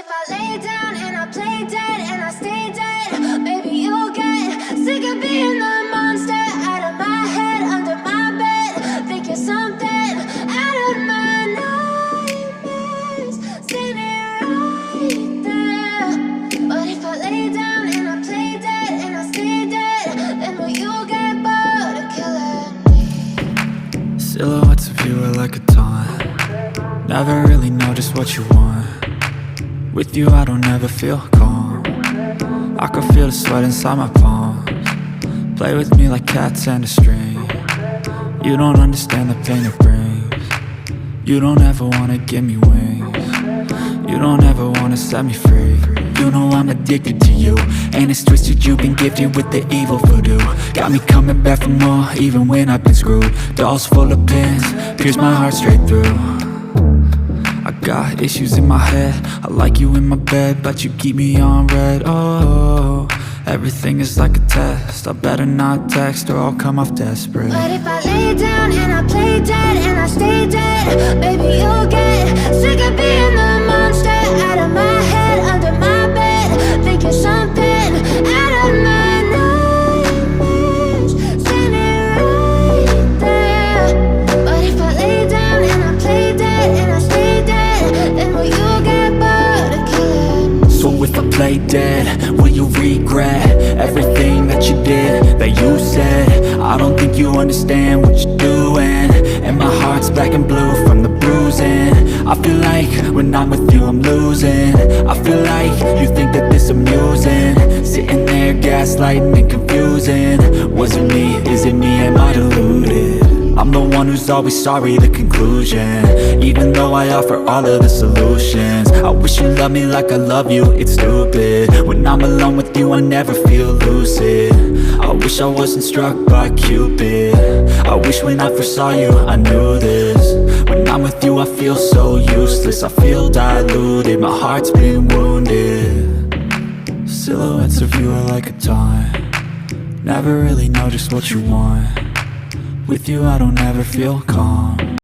if I lay down and I play dead and I stay dead, maybe you'll get sick of being the monster out of my head, under my bed. Think you're something out of my nightmares, standing right there. But if I lay down and I play dead and I stay dead, then will you get bored of killing me? Silhouettes of you are like a taunt. Never really know just what you want. With you I don't ever feel calm. I can feel the sweat inside my palms. Play with me like cats and a string. You don't understand the pain it brings. You don't ever wanna give me wings. You don't ever wanna set me free. You know I'm addicted to you, and it's twisted, you've been gifted with the evil voodoo. Got me coming back for more, even when I've been screwed. Dolls full of pins, pierce my heart straight through. I got issues in my head, I like you in my bed, but you keep me on red. Oh, everything is like a test, I better not text or I'll come off desperate. But if I lay down and I play dead and I stay dead, maybe you'll get sick of being the monster out of my head, under my bed. Think you're something out of my nightmares, standing right there. But if I lay down and I play dead and I stay dead, then will you get bored of killing me? So if I play dead, will you regret everything that you did, that you said? I don't think you understand what you're doing, and my heart's black and blue from the bruising. I feel like when I'm with you I'm losing. I feel like you think that this amusing, sitting there gaslighting and confusing. Was it me? Is it me? Am I deluded? I'm the one who's always sorry, the conclusion, even though I offer all of the solutions. I wish you loved me like I love you, it's stupid. When I'm alone with you I never feel lucid. I wish I wasn't struck by Cupid. I wish when I first saw you I knew this. When I'm with you I feel so useless, I feel diluted, my heart's been wounded. Silhouettes of you are like a taunt. Never really know just what you want. With you I don't ever feel calm.